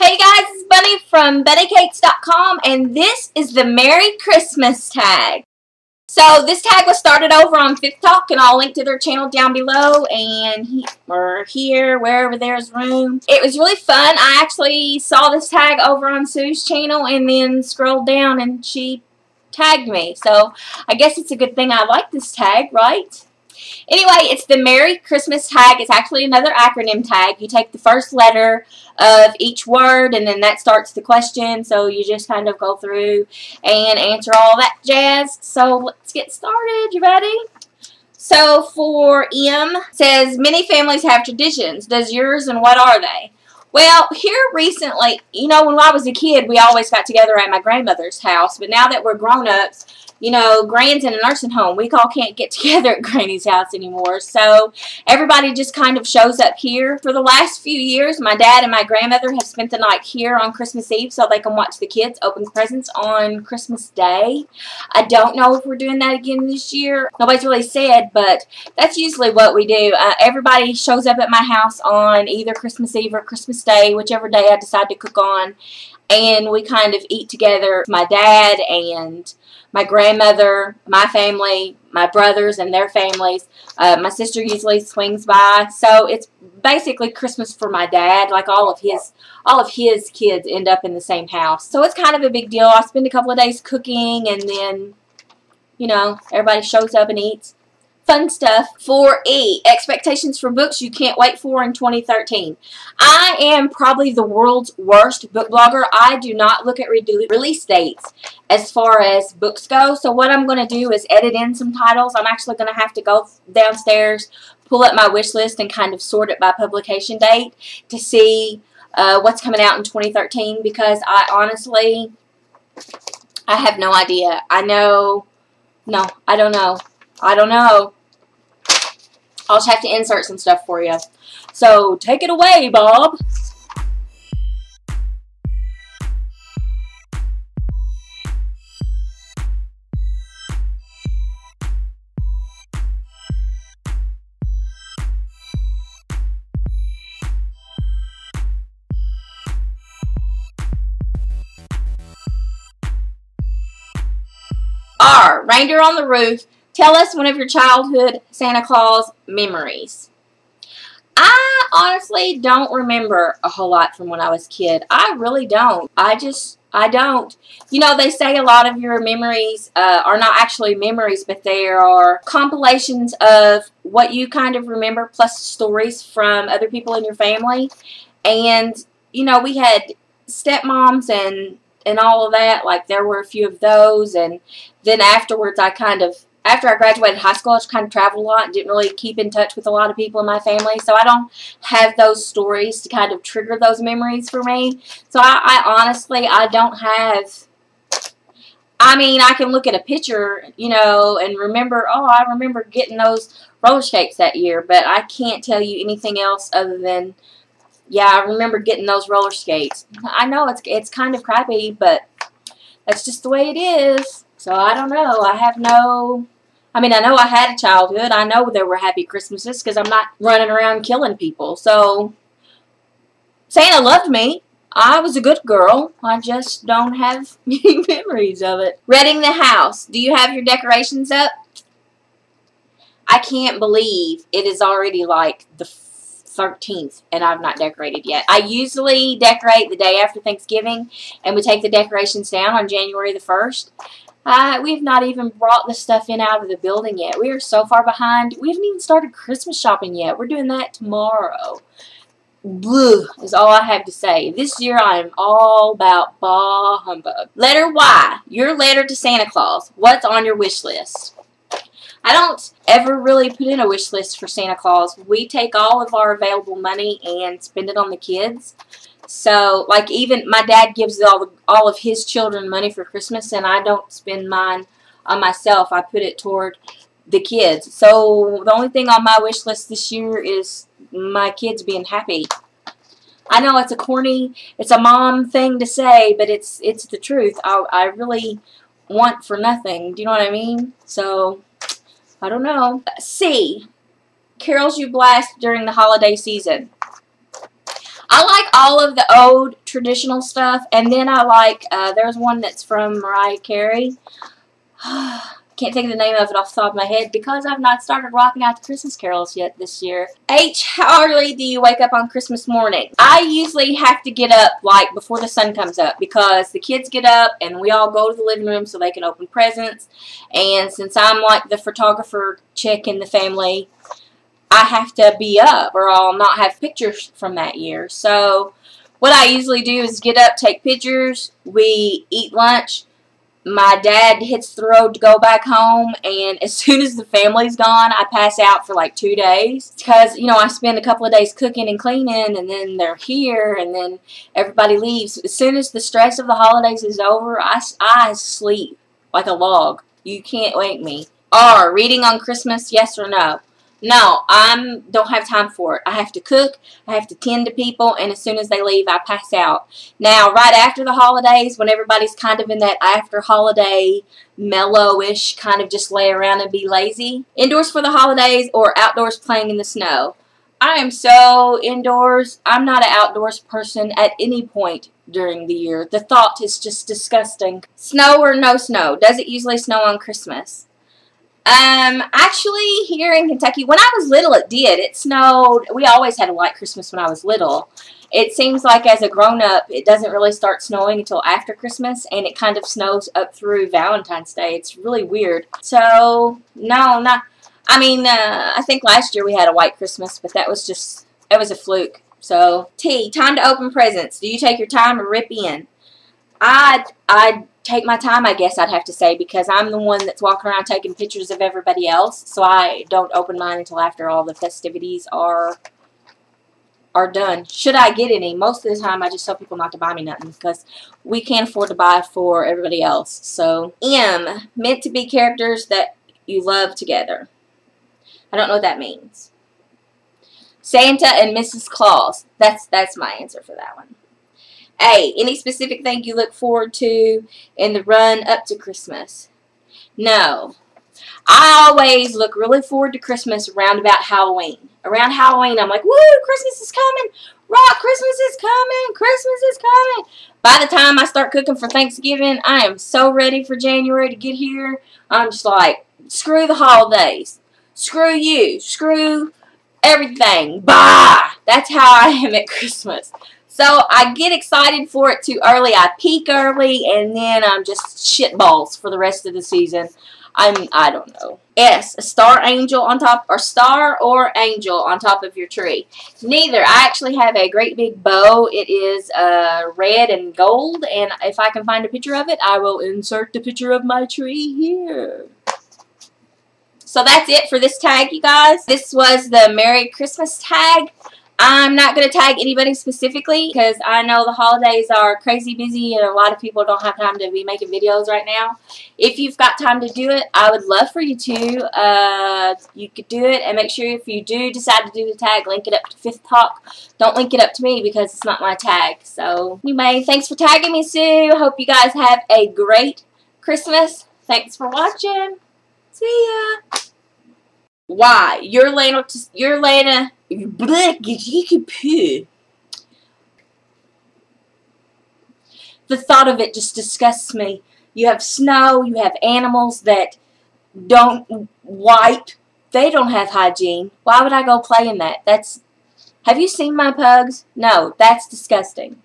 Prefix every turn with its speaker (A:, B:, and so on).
A: Hey guys, it's Bunny from BunnyCakes.com, and this is the Merry Christmas tag. So this tag was started over on Fifth Talk, and I'll link to their channel down below, and or here, wherever there's room. It was really fun. I actually saw this tag over on Sue's channel, and then scrolled down, and she tagged me. So I guess it's a good thing I like this tag, right? Anyway, it's the Merry Christmas tag. It's actually another acronym tag. You take the first letter of each word, and then that starts the question. So you just kind of go through and answer all that jazz. So let's get started. You ready? So for M, says, many families have traditions. Does yours, and what are they? Well, here recently, you know, when I was a kid, we always got together at my grandmother's house. But now that we're grown-ups, you know, Gran's in a nursing home. We all can't get together at Granny's house anymore. So everybody just kind of shows up here. For the last few years, my dad and my grandmother have spent the night here on Christmas Eve so they can watch the kids open presents on Christmas Day. I don't know if we're doing that again this year. Nobody's really said, but that's usually what we do. Everybody shows up at my house on either Christmas Eve or Christmas Day, whichever day I decide to cook on. And we kind of eat together. My dad and my grandmother, my family, my brothers and their families. My sister usually swings by. So it's basically Christmas for my dad. Like all of his kids end up in the same house. So it's kind of a big deal. I spend a couple of days cooking, and then, you know, everybody shows up and eats. Fun stuff. For E, expectations for books you can't wait for in 2013. I am probably the world's worst book blogger. I do not look at release dates as far as books go. So what I'm going to do is edit in some titles. I'm actually going to have to go downstairs, pull up my wish list, and kind of sort it by publication date to see what's coming out in 2013, because I honestly, I have no idea. I don't know. I'll just have to insert some stuff for you. So, take it away, Bob. R, Reindeer on the Roof. Tell us one of your childhood Santa Claus memories. I honestly don't remember a whole lot from when I was a kid. I really don't. I don't. You know, they say a lot of your memories are not actually memories, but they are compilations of what you kind of remember plus stories from other people in your family. And, you know, we had stepmoms and all of that. Like, there were a few of those. And then afterwards, after I graduated high school, I just kind of traveled a lot and didn't really keep in touch with a lot of people in my family. So I don't have those stories to kind of trigger those memories for me. So I honestly, I don't have, I mean, I can look at a picture, you know, and remember, oh, I remember getting those roller skates that year. But I can't tell you anything else other than, yeah, I remember getting those roller skates. I know it's kind of crappy, but that's just the way it is. So I don't know. I mean, I know I had a childhood. I know there were happy Christmases because I'm not running around killing people. So Santa loved me. I was a good girl. I just don't have any memories of it. Redding the house. Do you have your decorations up? I can't believe it is already like the 13th and I've not decorated yet. I usually decorate the day after Thanksgiving, and we take the decorations down on January the 1st. We've not even brought the stuff in out of the building yet. We are so far behind. We haven't even started Christmas shopping yet. We're doing that tomorrow. Bleh is all I have to say. This year I am all about bah humbug. Letter Y. Your letter to Santa Claus. What's on your wish list? I don't ever really put in a wish list for Santa Claus. We take all of our available money and spend it on the kids. So, like, even my dad gives all of his children money for Christmas, and I don't spend mine on myself. I put it toward the kids. So, the only thing on my wish list this year is my kids being happy. I know it's a mom thing to say, but it's the truth. I really want for nothing. Do you know what I mean? So, I don't know. C, carols you blast during the holiday season. I like all of the old traditional stuff, and then I like, there's one that's from Mariah Carey. Can't think of the name of it off the top of my head because I've not started rocking out the Christmas carols yet this year. H, how early do you wake up on Christmas morning? I usually have to get up like before the sun comes up because the kids get up and we all go to the living room so they can open presents. And since I'm like the photographer chick in the family, I have to be up or I'll not have pictures from that year. So what I usually do is get up, take pictures, we eat lunch. My dad hits the road to go back home, and as soon as the family's gone, I pass out for like 2 days. Because, you know, I spend a couple of days cooking and cleaning, and then they're here, and then everybody leaves. As soon as the stress of the holidays is over, I sleep like a log. You can't wake me. R, reading on Christmas, yes or no? No, I don't have time for it. I have to cook, I have to tend to people, and as soon as they leave, I pass out. Now, right after the holidays, when everybody's kind of in that after-holiday, mellow-ish, kind of just lay around and be lazy. Indoors for the holidays or outdoors playing in the snow? I am so indoors. I'm not an outdoors person at any point during the year. The thought is just disgusting. Snow or no snow? Does it usually snow on Christmas? Actually, here in Kentucky, when I was little, it did. It snowed. We always had a white Christmas when I was little. It seems like as a grown-up, it doesn't really start snowing until after Christmas, and it kind of snows up through Valentine's Day. It's really weird. So, no, not, I mean, I think last year we had a white Christmas, but that was just, it was a fluke. So, T, time to open presents. Do you take your time or rip in? I'd take my time, I guess I'd have to say, because I'm the one that's walking around taking pictures of everybody else, so I don't open mine until after all the festivities are done. Should I get any? Most of the time, I just tell people not to buy me nothing, because we can't afford to buy for everybody else. So, M, meant to be characters that you love together. I don't know what that means. Santa and Mrs. Claus. That's my answer for that one. A, any specific thing you look forward to in the run up to Christmas? No. I always look really forward to Christmas around about Halloween. Around Halloween, I'm like, woo, Christmas is coming. Rock, Christmas is coming. Christmas is coming. By the time I start cooking for Thanksgiving, I am so ready for January to get here. I'm just like, screw the holidays. Screw you. Screw everything. Bah! That's how I am at Christmas. So I get excited for it too early. I peak early, and then I'm just shitballs for the rest of the season. I don't know. S, a star angel on top, or star or angel on top of your tree. Neither. I actually have a great big bow. It is red and gold, and if I can find a picture of it, I will insert the picture of my tree here. So that's it for this tag, you guys. This was the Merry Christmas tag. I'm not going to tag anybody specifically because I know the holidays are crazy busy and a lot of people don't have time to be making videos right now. If you've got time to do it, I would love for you to. You could do it, and make sure if you do decide to do the tag, link it up to Fifth Talk. Don't link it up to me because it's not my tag. So anyway, thanks for tagging me, Sue. Hope you guys have a great Christmas. Thanks for watching. See ya. Why? You're laying the thought of it just disgusts me. You have snow, you have animals that don't wipe. They don't have hygiene. Why would I go play in that? Have you seen my pugs? No, that's disgusting.